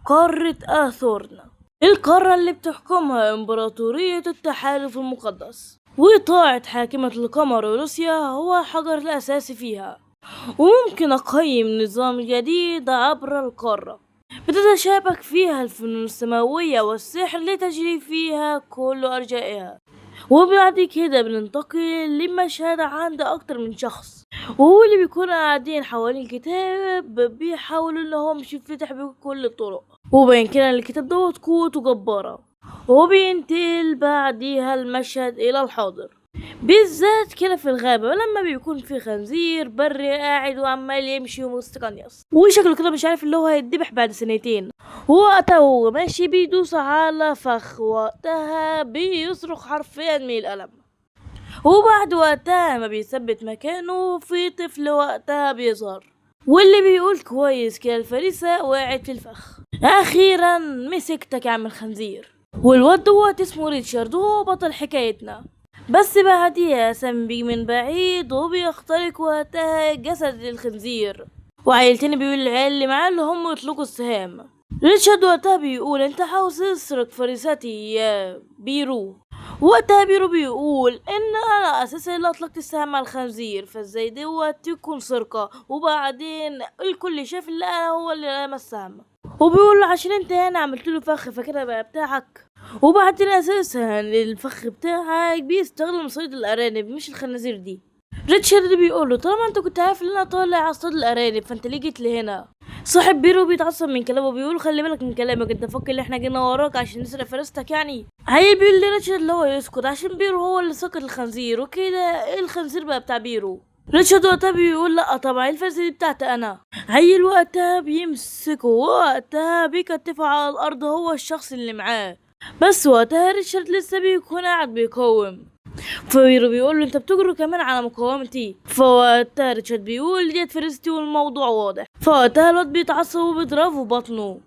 قارة آثورنا، القارة اللي بتحكمها إمبراطورية التحالف المقدس، وطاعة حاكمة القمر روسيا هو الحجر الأساسي فيها. وممكن أقيم نظام جديد عبر القارة بتتشابك فيها الفنون السماوية والسحر لتجري فيها كل أرجائها. وبعد كده بننتقل لمشهد عند أكتر من شخص، وهو اللي بيكونوا قاعدين حوالين الكتاب بيحاولوا إن هو مش يتفتح بكل الطرق، وبين كده الكتاب دوت قوته جبارة. وبينتقل بعديها المشهد إلى الحاضر، بالذات كده في الغابة لما بيكون في خنزير بري قاعد وعمال يمشي ومستقنيص وشكله كده مش عارف اللي هو هيتذبح بعد سنتين. وقتها وهو ماشي بيدوس على فخ، وقتها بيصرخ حرفيا من الألم. وبعد وقتها ما بيثبت مكانه في طفل وقتها بيظهر، واللي بيقول كويس كده الفريسة وقعت في الفخ. أخيرا مسكتك يا عم الخنزير. والواد دوت اسمه ريتشارد وهو بطل حكايتنا. بس بعديها سام بيجي من بعيد وبيخترق وقتها جسد الخنزير، وعيلتين بيقول العيال اللي معاه اللي هم يطلقوا السهام. ريتشارد وقتها بيقول انت عاوز تسرق فريستي يا بيرو. وقتها بيرو بيقول ان انا اساسا اللي اطلقت السهم على الخنزير، فازاي دوت يكون سرقة؟ وبعدين الكل شاف اللي انا هو اللي رمى السهم، وبيقول له عشان انت هنا عملت له فخ فكده بقى بتاعك. وبعدين اساسا الفخ بتاعك بيستخدم صيد الارانب مش الخنازير دي. ريتشارد بيقول له طالما انت كنت عارف ان انا طالع اصطاد الارانب فانت ليه جيت لهنا؟ صاحب بيرو بيتعصب من كلامه، بيقول خلي بالك من كلامك، انت فاكر ان احنا جينا وراك عشان نسرق فرستك يعني؟ هي بيقول لي ريتشارد اللي هو يسكت عشان بيرو هو اللي سقط الخنزير، وكده الخنزير بقى بتاع بيرو. ريتشارد وقتها بيقول لا طبعا الفرسة دي بتاعتي انا. هي وقتها بيمسكه وقتها بيكتفه على الارض هو الشخص اللي معاه. بس وقتها ريتشارد لسه بيكون قاعد بيقاوم، فبيرو بيقول له انت بتجرؤ كمان على مقاومتي. فوقتها ريتشارد بيقول ديت فرستي والموضوع واضح. فوقتها الواد بيتعصب وبيضربه بطنه.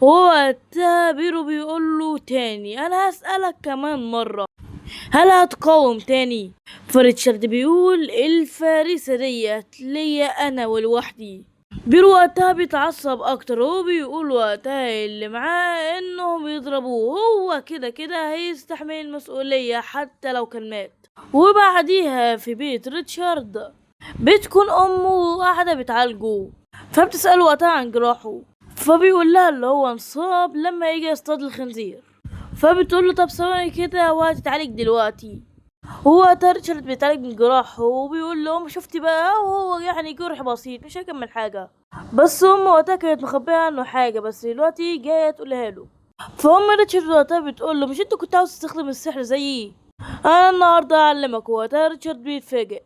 ووقتها بيرو بيقول له تاني انا هسألك كمان مرة، هل هتقاوم تاني؟ فريتشارد بيقول الفريسة ديت ليا انا ولوحدي. بيرو وقتها بيتعصب اكتر وبيقول وقتها اللي معاه انهم يضربوه، هو كده كده هيستحمل المسؤولية حتى لو كان مات. وبعديها في بيت ريتشارد بتكون امه قاعدة بتعالجه، فبتسأله وقتها عن جراحه، فبيقول لها اللي هو انصاب لما يجي يصطاد الخنزير. فبتقول له طب ثواني كده وهتتعالج دلوقتي. هو ريتشارد بيتعالج من جراحه وبيقول له أم شفتي بقى، وهو يعني جرح بسيط مش هيكمل حاجة، بس امه وقتها كانت مخبيه عنه حاجة بس دلوقتي جاية تقولها له. فام ريتشارد وقتها بتقول له مش انت كنت عاوز تستخدم السحر زيي؟ انا النهارده اعلمك. وقتها ريتشارد بيتفاجئ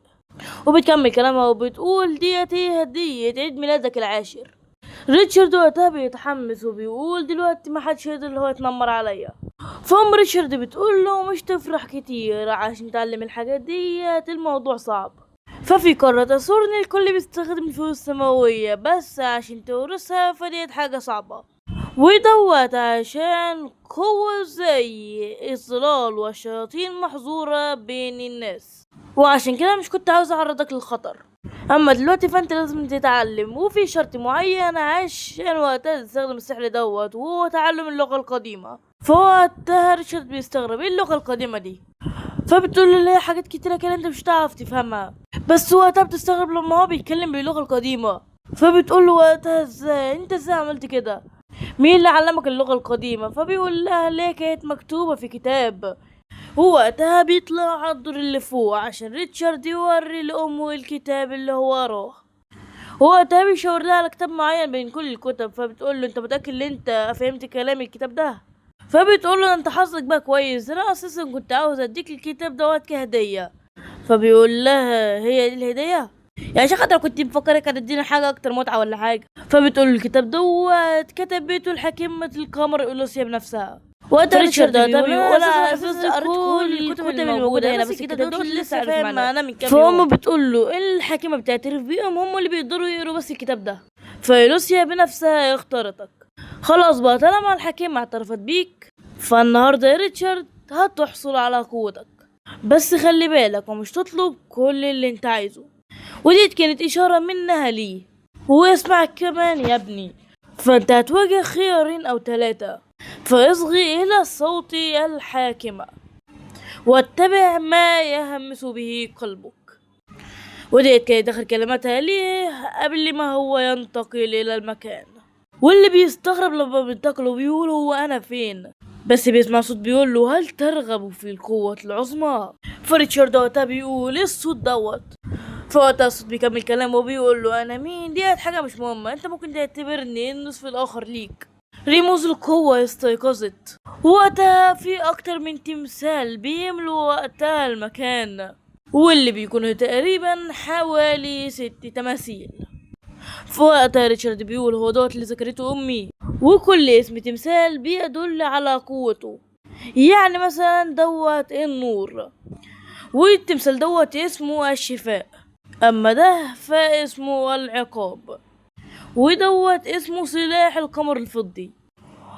وبتكمل كلامها وبتقول ديت هي هدية عيد ميلادك العاشر. ريتشارد وقتها بيتحمس وبيقول دلوقتي ما حدش يقدر اللي هو يتنمر عليا. فام ريتشارد بتقول له مش تفرح كتير عشان تعلم الحاجات ديت الموضوع صعب. ففي قارة أثورنا الكل بيستخدم الفلوس السماوية بس عشان تورثها، فديت حاجة صعبة، ودوت عشان قوة زي الظلال والشياطين محظورة بين الناس، وعشان كده مش كنت عاوز أعرضك للخطر. اما دلوقتي فانت لازم تتعلم، وفي شرط معين عشان وقتها تستخدم السحر دوت وهو تعلم اللغة القديمة. فوقتها ريتشارد بيستغرب ايه اللغة القديمة دي، فبتقول له ليه حاجات كتيرة كده انت مش هتعرف تفهمها. بس وقتها بتستغرب لما هو بيتكلم باللغة القديمة، فبتقول له وقتها ازاي انت ازاي عملت كده؟ مين اللي علمك اللغة القديمة؟ فبيقول لها ليه كانت مكتوبة في كتاب. وقتها بيطلع على الدور اللي فوق عشان ريتشارد يوري لأمه الكتاب اللي هو وراه. وقتها بيشاور لها على كتاب معين بين كل الكتب، فبتقول له انت متأكد ان انت فهمت كلام الكتاب ده؟ فبتقول له انت حظك بقى كويس، انا اساسا كنت عاوز اديك الكتاب دوت كهدية. فبيقول لها هي دي الهدية؟ يعني عشان خاطر كنت مفكرك هتدينا حاجة اكتر متعة ولا حاجة. فبتقول له الكتاب دوت كتبته الحكيمة القمر اولوسيا بنفسها. وقت ريتشارد ده بيقول انا اساسا قريت كل الكتب اللي موجوده هنا، بس الكتاب دوت لسه فاهم معانا من كام يوم. فهم بتقول له الحكيمه بتعترف بيهم هم اللي بيقدروا يقروا بس الكتاب ده، فلوسيا بنفسها اختارتك. خلاص بقى طالما الحكيمه اعترفت بيك فالنهارده يا ريتشارد هتحصل على قوتك، بس خلي بالك ومش تطلب كل اللي انت عايزه. ودي كانت اشاره منها ليه واسمعك كمان يا ابني. فانت هتواجه خيارين او 3، فاصغي الى الصوت الحاكمة واتبع ما يهمس به قلبك. وديت كانت آخر كلماتها ليه قبل ما هو ينتقل إلى المكان. واللي بيستغرب لما بينتقلوا بيقول هو أنا فين، بس بيسمع صوت بيقول له هل ترغب في القوة العظمى؟ فريتشارد وقتها بيقول ايه الصوت دوت؟ فوقتها الصوت بيكمل كلامه وبيقول له أنا مين؟ ديت حاجة مش مهمة، أنت ممكن تعتبرني النصف الآخر ليك. رموز القوة استيقظت، وقتها في أكتر من تمثال بيملوا وقتها المكان، واللي بيكونوا تقريبا حوالي 6 تماثيل. في وقتها ريتشارد بيقول هو دوت اللي ذكرته أمي، وكل اسم تمثال بيدل على قوته. يعني مثلا دوت النور، والتمثال دوت اسمه الشفاء، أما ده فاسمه العقاب، ودوت اسمه سلاح القمر الفضي،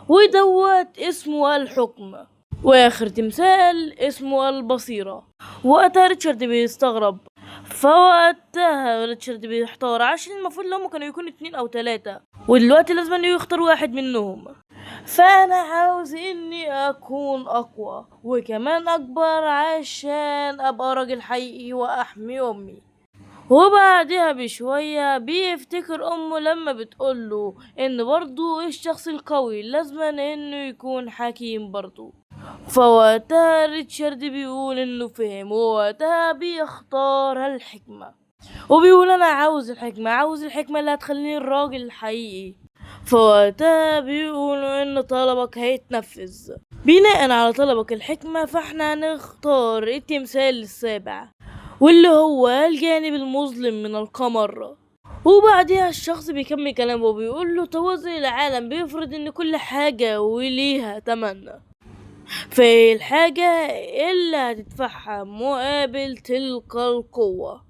ودوت اسمه الحكم، واخر تمثال اسمه البصيرة. وقتها ريتشارد بيستغرب، فوقتها ريتشارد بيحتار عشان المفروض لهم كانوا يكونوا 2 أو 3، ودلوقتي لازم انه يختار واحد منهم. فانا عاوز اني اكون اقوى وكمان اكبر عشان ابقى راجل حقيقي واحمي امي. وبعدها بشوية بيفتكر امه لما بتقوله ان برضو الشخص القوي لازم انه يكون حكيم برضو. فوقتها ريتشارد بيقول انه فهم، ووقتها بيختار الحكمة، وبيقول انا عاوز الحكمة، عاوز الحكمة اللي هتخليني الراجل الحقيقي. فوقتها بيقولوا ان طلبك هيتنفذ. بناء على طلبك الحكمة فاحنا هنختار التمثال السابع، واللي هو الجانب المظلم من القمر. وبعدها الشخص بيكمل كلامه وبيقول له توازن العالم بيفرض ان كل حاجة وليها تمن، فالحاجة اللي هتدفعها مقابل تلك القوة.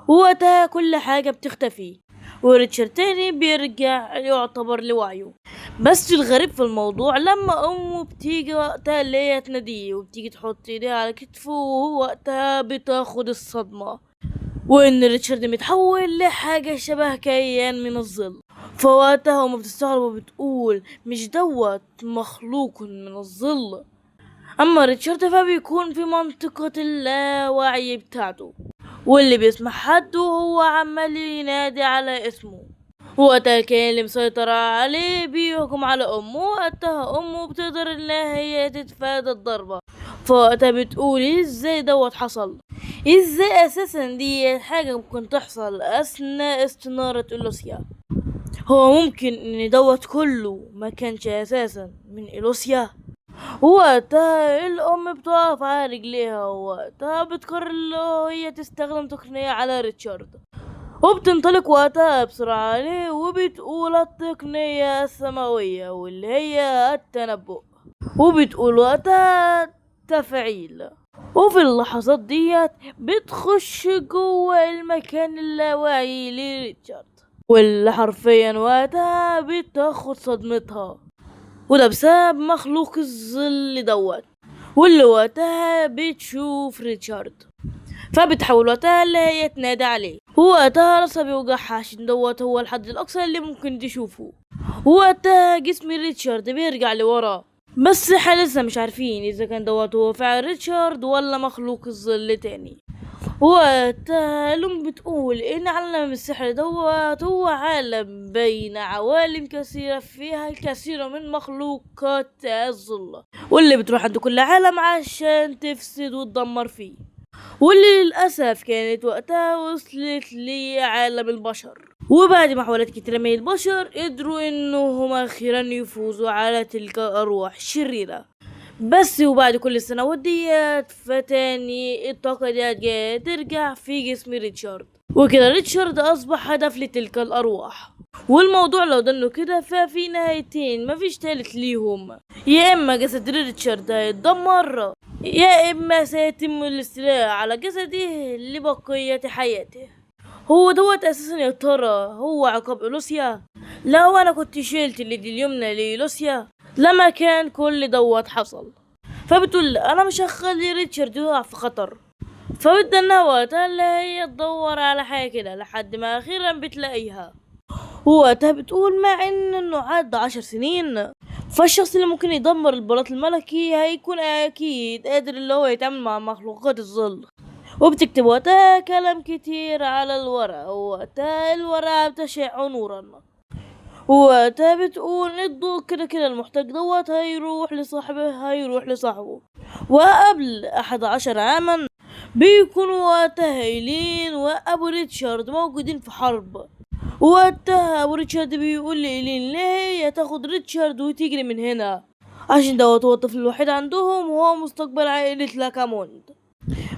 وقتها كل حاجة بتختفي، وريتشارد تاني بيرجع يعتبر لوعيه. بس الغريب في الموضوع لما امه بتيجي وقتها اللي هي تناديه وبتيجي تحط ايديها على كتفه، وهو وقتها بتاخد الصدمة وان ريتشارد متحول لحاجة شبه كيان من الظل. فوقتها امه بتستغرب وبتقول مش دوت مخلوق من الظل. اما ريتشارد فبيكون في منطقة اللاوعي بتاعته، واللي بيسمع حد وهو عمال ينادي على اسمه. وقتها كان اللي مسيطر عليه بيهجم على امه، وقتها امه بتقدر ان هي تتفادى الضربة. فوقتها بتقول ازاي دوت حصل، ازاي اساسا دي حاجة ممكن تحصل اثناء استنارة إلوسيا. هو ممكن ان دوت كله ما كانش اساسا من إلوسيا. وقتها الأم بتقف على رجليها، ووقتها بتقرر هي تستخدم تقنية على ريتشارد، وبتنطلق وقتها بسرعة عليه وبتقول التقنية السماوية واللي هي التنبؤ، وبتقول وقتها تفعيل. وفي اللحظات ديت بتخش جوه المكان اللاواعي لريتشارد، واللي حرفيا وقتها بتاخد صدمتها، وده بسبب مخلوق الظل دوت، واللي وقتها بتشوف ريتشارد، فبتحاول وقتها اللي هي تنادي عليه. ووقتها راسها بيوجعها عشان دوت هو الحد الأقصى اللي ممكن تشوفه. ووقتها جسم ريتشارد بيرجع لورا، بس احنا لسه مش عارفين اذا كان دوت هو فعل ريتشارد ولا مخلوق الظل تاني. وقتها الأم بتقول إن عالم السحر دوت هو عالم بين عوالم كثيرة فيها الكثير من مخلوقات الظل، واللي بتروح عند كل عالم عشان تفسد وتدمر فيه، واللي للأسف كانت وقتها وصلت لعالم البشر. وبعد محاولات كتيرة من البشر قدروا إنهم أخيرا يفوزوا على تلك الأرواح الشريرة. بس وبعد كل السنوات ديت فتاني الطاقة ديت جاية ترجع في جسم ريتشارد، وكده ريتشارد أصبح هدف لتلك الأرواح. والموضوع لو ضلوا كده ففي نهايتين مفيش تالت ليهم، يا إما جسد ريتشارد هيتدمر، يا إما سيتم الاستيلاء على جسده لبقية حياته. هو دوت أساسا يا ترى هو عقاب إلوسيا؟ لو أنا كنت شلت اليد اليمنى لإلوسيا لما كان كل دوت حصل. فبتقول انا مش هخلي ريتشارد يقع في خطر، فبدنا وقتها اللي هي تدور على حاجة كده لحد ما اخيرا بتلاقيها. ووقتها بتقول مع انه عدى 10 سنين، فالشخص اللي ممكن يدمر البلاط الملكي هيكون اكيد قادر اللي هو يتعامل مع مخلوقات الظل. وبتكتب وقتها كلام كتير على الورق، ووقتها الورقة بتشع نورا. ووقتها بتقول الضوء كده كده المحتاج دوت هيروح لصاحبه. وقبل 11 عاما بيكونوا وقتها إيلين وأبو ريتشارد موجودين في حرب. وقتها أبو ريتشارد بيقول لإيلين ليه تاخد ريتشارد وتجري من هنا، عشان دوت هو الطفل الوحيد عندهم وهو مستقبل عائلة لاكاموند.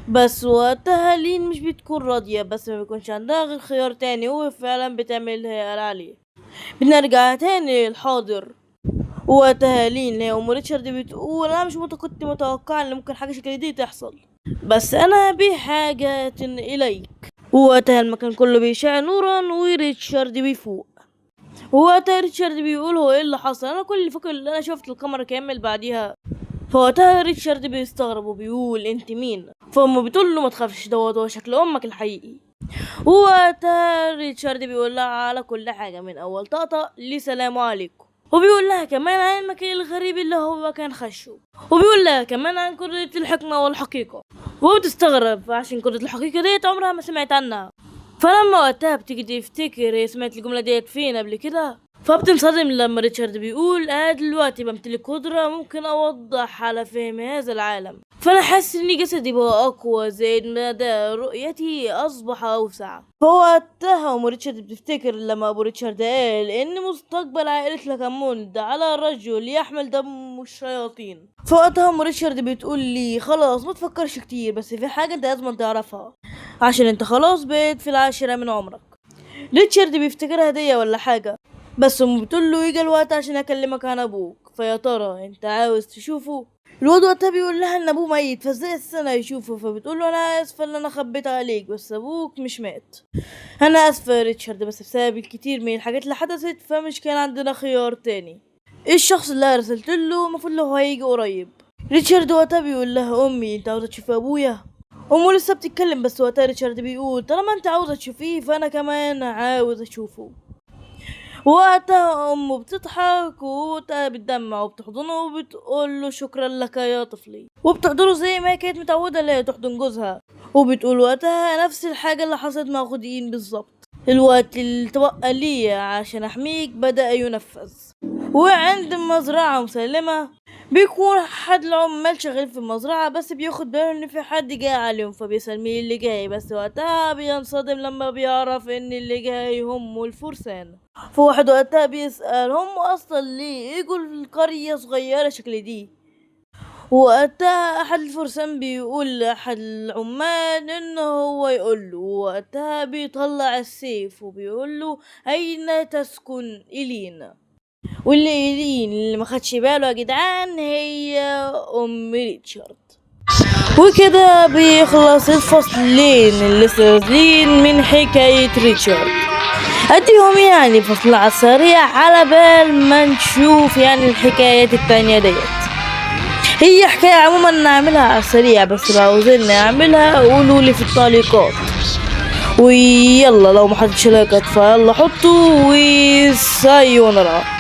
بس وقتها لين مش بتكون راضية، بس ما بيكونش عندها غير خيار تاني وفعلا بتعمل اللي هي قال عليه. بنرجع تاني للحاضر. وقتها لين هي ام ريتشارد بتقول انا مش كنت متوقع ان ممكن حاجة شكل دي تحصل، بس انا بحاجة اليك. ووقتها المكان كله بيشع نورا وريتشارد بيفوق. ووقتها ريتشارد بيقول هو ايه اللي حصل، انا كل اللي فاكر ان انا شفت الكاميرا كامل بعديها. فوقتها ريتشارد بيستغرب وبيقول انت مين؟ فامه بتقول له ما تخافش دوت هو شكل امك الحقيقي. ووقتها ريتشارد بيقول لها على كل حاجه من اول طقطق لسلام عليكم، وبيقول لها كمان عن المكان الغريب اللي هو كان خشه، وبيقول لها كمان عن كرة الحكمة والحقيقة. وبتستغرب عشان كرة الحقيقة ديت عمرها ما سمعت عنها. فلما وقتها بتيجي تفتكر هي سمعت الجملة ديت فين قبل كده، فبتنصدم لما ريتشارد بيقول انا دلوقتي بمتلك قدرة ممكن اوضح على فهم هذا العالم، فانا حاسس ان جسدي بقى اقوى زائد مدى رؤيتي اصبح اوسع. فوقتها ام ريتشارد بتفتكر لما ابو ريتشارد قال ان مستقبل عائلة لاكاموند على رجل يحمل دم الشياطين. فوقتها ام ريتشارد بتقول لي خلاص ما تفكرش كتير، بس في حاجة انت لازم تعرفها عشان انت خلاص بقيت في 10 من عمرك. ريتشارد بيفتكرها هدية ولا حاجة، بس بتقول له يجي الوقت عشان اكلمك عن ابوك، فيا ترى انت عاوز تشوفه؟ الواد وقتها بيقول لها ان ابوه ميت، فازاي السنة يشوفه؟ فبتقول له انا اسفه ان انا خبيت عليك، بس ابوك مش مات. انا اسفه يا ريتشارد، بس بسبب الكتير من الحاجات اللي حدثت فمش كان عندنا خيار تاني. الشخص اللي ارسلت له المفروض له هيجي قريب. ريتشارد وقتها بيقول لها امي انت عاوزه تشوف ابويا؟ امه لسه بتتكلم، بس وقتها ريتشارد بيقول طالما انت عاوزه تشوفيه فانا كمان عاوز اشوفه. وقتها امه بتضحك ووقتها بتدمع وبتحضنه وبتقول له شكرا لك يا طفلي، وبتحضنه زي ما كانت متعوده اللي هي تحضن جوزها. وبتقول وقتها نفس الحاجه اللي حصلت مع خديين بالظبط، الوقت اللي توقع لي عشان احميك بدأ ينفذ. وعند المزرعه مسلمه بيكون حد العمال شغال في المزرعة، بس بياخد باله ان في حد جاي عليهم فبيسأل مين اللي جاي، بس وقتها بينصدم لما بيعرف ان اللي جاي هم الفرسان. فواحد وقتها بيسأل هم اصلا ليه يجوا القرية صغيرة شكل دي. وقتها احد الفرسان بيقول لاحد العمال انه هو يقوله، وقتها بيطلع السيف وبيقوله اين تسكن إيلين؟ واللي ما خدش باله يا جدعان هي ام ريتشارد. وكده بيخلص الفصلين اللي نازلين من حكاية ريتشارد. اديهم يعني فصل على السريع على بال ما نشوف يعني الحكايات التانية ديت. هي حكاية عموما نعملها على السريع، بس لو عاوزين نعملها قولولي في التعليقات. ويلا لو محدش لايكت فيلا حطوا وسايونارا.